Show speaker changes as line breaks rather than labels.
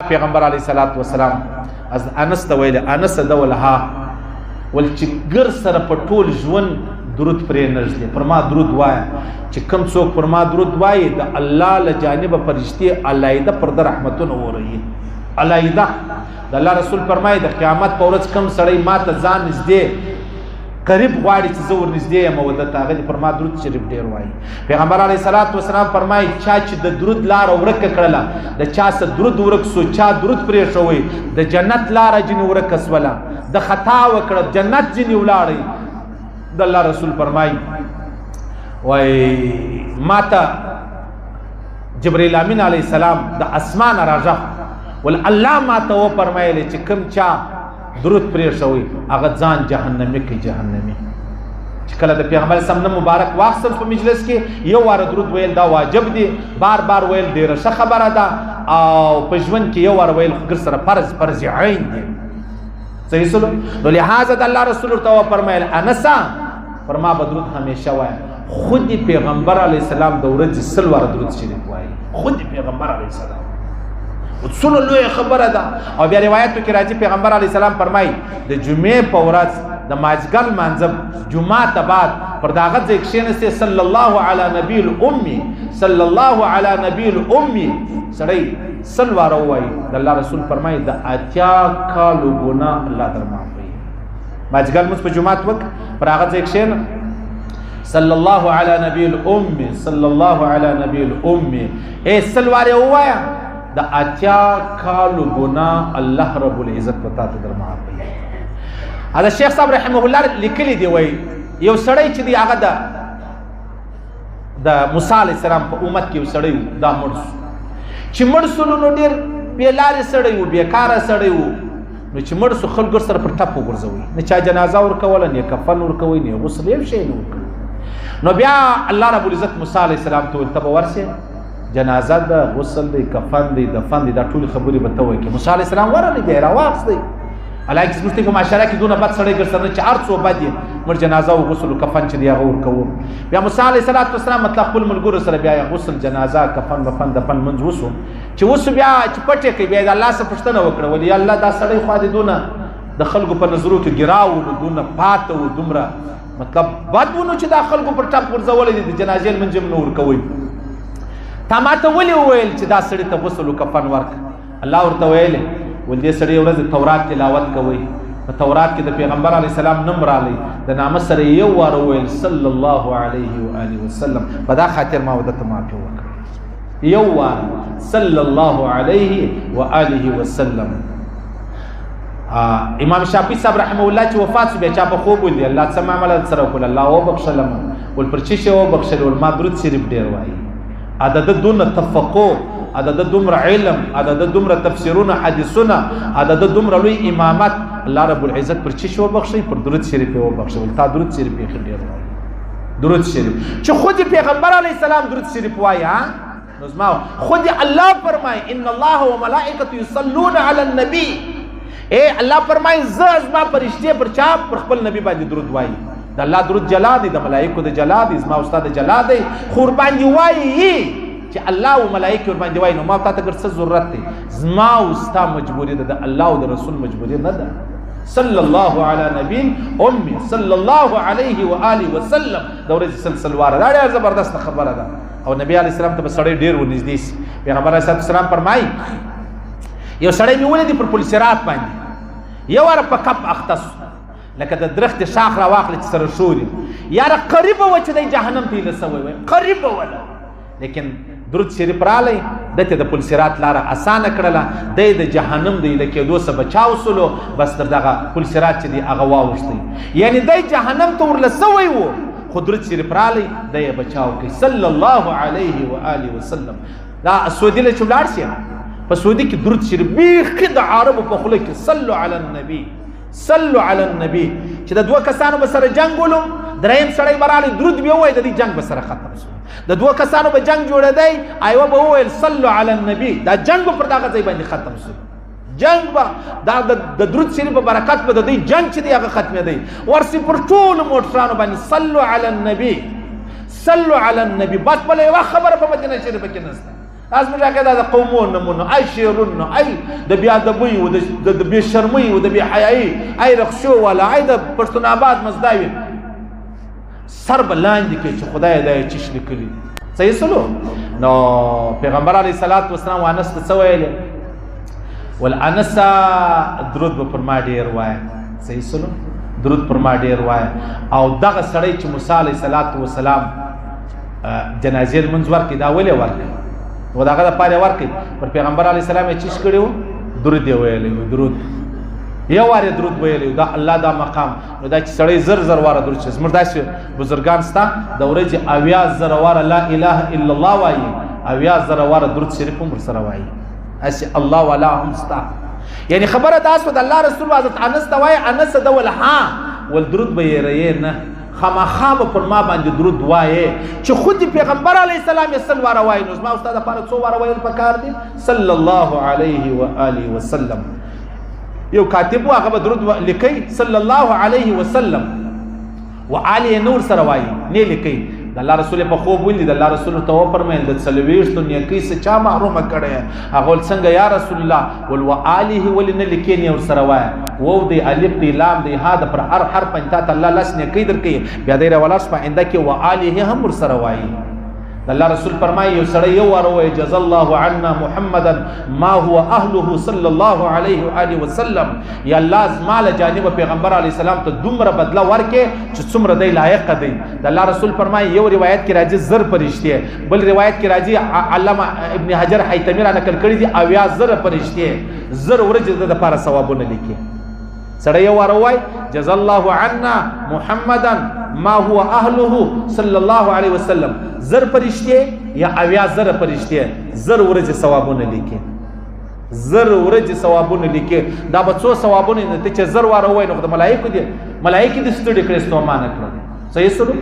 پیغمبر علیه الصلاۃ والسلام از انس ته ویل انس دولها ول چې ګر سره په ټول ژوند درود پرې نږدې پر ما درود وای چې کم څوک پر ما درود وای د الله له جانب فرشتي علایده پر د رحمتونو وري علایده د الله رسول فرمایي د قیامت په ورځ کم سړی ما ته ځان نږدې قریب غواړي چې زور نږدې یم او د هغه پر ما درود شریف ډیر وایي پیغمبر علیه الصلاۃ والسلام فرمایي چا چې د درود لار ورکه کړله د چا سره درود ورک سو چا درود پرې شوی د جنت لار جن ورک اسوله د خطا وکړه جنت جن ولاړي د الله رسول فرمایي وای ماته جبرئیل امین علیه السلام د اسمان راځه ول الله ماته و فرمایلی چې کوم چا درود پرې شوی هغه ځان جهنمی کوي جهنمی چې کله د پیغمبر سم مبارک واخصل په مجلس کې یو واره درود ویل دا واجب دی بار بار ویل ډیره ښه خبره ده او په ژوند کې یو واره ویل ګر سره فرض عین دی صحیح سلو نو لہذا د الله رسول ته فرمایل انسا فرما بدرود همیشه وای خود پیغمبر علیه السلام د ورځې سل واره درود شریف وای خود پیغمبر علیه السلام څونه لوی خبره ده او بیا روایتو کې راځي پیغمبر علی السلام فرمایي د جمعې په ورځ د مازګل منځب جمعه ته بعد پر داغه ځای کښېنسته صلی الله علی نبی الامي صلی الله علی نبی الامي سړی سل واره وایي د الله رسول فرمایي د اتیا کالو ګناه الله در معاف کوي مازګل موږ په جمعه وک پر هغه ځای کښېن صلی الله علی نبی الامي صلی الله علی نبی الامي اے سل واره وایا د اتیا کالو ګناه الله رب العزت پتا ته در معاف کوي دا شیخ صاحب رحمه الله لیکلی دی وای یو سړی چې دی هغه د موسی علیه السلام په امت کې یو سړی دا مرس چې مرسلو نو ډیر بیلارې سړی و بیکاره سړی و نو چې مرسو خلکو سره پر ټپ وګرځوي نه چا جنازه ورکوله نه کفن ورکوي نه غسل یو شی نه ورکوي نو بیا الله رب العزت موسی علیه السلام ته ورته ورسه جنازه ده غسل دی کفن دی دفن دی دا ټول خبرې به ته وایي کې موسی علیه السلام ورغلی بیا یې راواخیستی حالانکه زموږ په معاشره کې دونه بد سړی ګرځېدل چې هر څو بد یې مړ جنازه او غسل او کفن چې دی هغه ورکوو بیا موسی علیه السلام مطلب خپل ملګرو سره بیا غسل جنازه کفن دفن منځ وسو چې وسو بیا چې پټې کوي بیا د الله څخه پوښتنه وکړه ولې الله دا سړی خو دې دونه د خلکو په نظرو کې ګراو دونه پاته و دومره مطلب بد ونه چې دا خلکو پر ټپ ورځولی دي د جنازې لمنځ هم نه ورکوي تا ماته ولې وویل چې دا سړي ته غسل او کفن ورکړه الله ورته ویلی ول دې سړی ورځ تورات تلاوت کوئ په تورات کې د پیغمبر علیه السلام نوم راغلی د نامه سره یو واره وویل صلی الله علیه وآله وسلم په دا خاطر ما ودته معافي وکړه یو واره صلی الله علیه وآله وسلم امام شافعي صاحب رحمه الله چې وفات شو بیا چا په خوب ولید الله څه معامله سره وکړل الله وبخښلم ول پر چی شو وبخښل ول ما درود شریف ډیر وایي عدد دون تفقه عدد دومره علم عدد دومره تفسیرونه حدیثونه عدد دومره لوی امامت الله رب العزت پر چی شو بخشي پر درود شریف او بخشي تا درود شریف یې ډیر وایي درود شریف چې خود پیغمبر علی السلام درود شریف وایي نو زما خود الله فرمای ان الله وملائکته یصلون علی النبی اے الله فرمای زما فرشتي پر چا پر خپل نبی باندې درود وایي د الله درود جلا دی د ملائکو د جلا دی زما استاد جلا دی خور باندې وایي چې الله او ملائکه ور باندې وایي نو ما ته څه ضرورت دی زما استاد مجبوری ده د الله او د رسول مجبوری نه ده صلی الله علی نبی امي صلی الله علیه و آله وسلم د ورځې سلسله واره دا ډېر زبردست خبره ده او نبی علی السلام ته سړی ډېر ونږدې سي پیغمبر علیه السلام فرمایي یو سړی مې ولید پر پل صراط باندې یو ور په کپ اختص لکه د درخت شاخ را واخلي چې سره شوري یاره قریب و چې د جهنم ته لسوي وي قریب ولا لیکن درود شریف رالی دته د پل صراط لاره اسانه کړله د جهنم دی لکه دوسه بچاو سلو بس تر دغه پل صراط چې دی هغه واوښتي یعنی د جهنم ته ورلسوي وو خو درود شریف رالی د بچاو کوي صلی الله علیه و آله وسلم دا سعودي له چولاړ شي په سعودي کې درود شریف بیخي د عربو په خوله کې صلوا علی النبی صلوا علی النبی چې د دوه کسانو به سره جنگ ولو دریم سړی برالی درود بیا وای د دې جنگ به سره ختم شو د دوه کسانو به جنگ جوړېدی ایوه به وویل صلوا علی النبی دا جنگ پر دغه ځای باندې ختم شو جنگ به دا د درود شریف په برکت به د دې جنگ چې دی هغه ختمېدی ورسې پر ټولو موټرانو باندې صلوا علی النبی صلوا علی النبی بس بله یوه خبره په مدینه شریفه کې نشته از موږ هغه د قومونو نمونه ای شیرونو ای د بیا ادبی او د بی شرمی او د بی حیايي ای رخصو ولا ای د پښتون آباد مزداوی سر بلاندې کې چې خدای دې چش لیکلی صحیح سلو نو پیغمبر علیه الصلاۃ والسلام انس ته ویل ول انس درود پر ما ډیر وای صحیح سلو درود پر ما ډیر وای او دغه سړی چې موسی علیه الصلاۃ والسلام جنازې منځ ورکې دا ولې ورکې و داغه د پاره ورکې پر پیغمبر علی السلام یې چیش کړو درود دی ویلې درود یو واره درود ویلې دا الله دا مقام نو دا چې سړی زر زر واره درود چې زمر داسې بزرګان ستا د ورځې اویا زر واره لا اله الا الله وایي اویا زر واره درود شریف هم سره وایي اسی الله ولا هم ستا یعنی خبره تاسو د الله رسول حضرت انس ته وایي انس د ول ها ول درود به یې نه خامخا پر ما باندې درود وایي چې خود پیغمبر علیه السلام یې صلی الله علیه وسلم ما استاد لپاره څو واره ویل پکار دي صلی الله علیه و آله وسلم یو کاتب هغه درود لیکي صلی الله علیه وسلم و آله نور سره وایي نه لیکي د الله رسول په خوب ولید د الله رسول ته فرمایل د سلويشت نیکی څخه چا محروم کړي هغه څنګه یا رسول الله ول و آله ولن لیکي ور سره وایي وو دی الف دی لام دی ها د پر هر حرف انت الله لس نیکی درکې بیا دی ولاس په انده کې و آله هم ور سره وایي الله رسول فرمایي یو سړی یو وروي جزا الله عنا محمدا ما هو اهله صلی الله علیه و آله وسلم یا الله زماله جانب پیغمبر علی السلام ته دومره بدلا ورکه چې څومره دی لایق دی الله رسول فرمایي یو روایت کې راځي زر پرشته بل روایت کې راځي علامه ابن حجر حیتمی را نقل کړی دی اویا زر پرشته زر ورځ د لپاره ثوابونه لیکي سړی یو وروي جزا الله عنا محمدا ما هو اهله صلی الله علیه وسلم زر پرشته یا اویا زر پرشته زر ورځ ثوابونه لیکي زر ورځ ثوابونه لیکي دا به څو ثوابونه ته چې زر واره وای نو د ملائکه دي ستړي کړي ستومانه کړو صحیح سره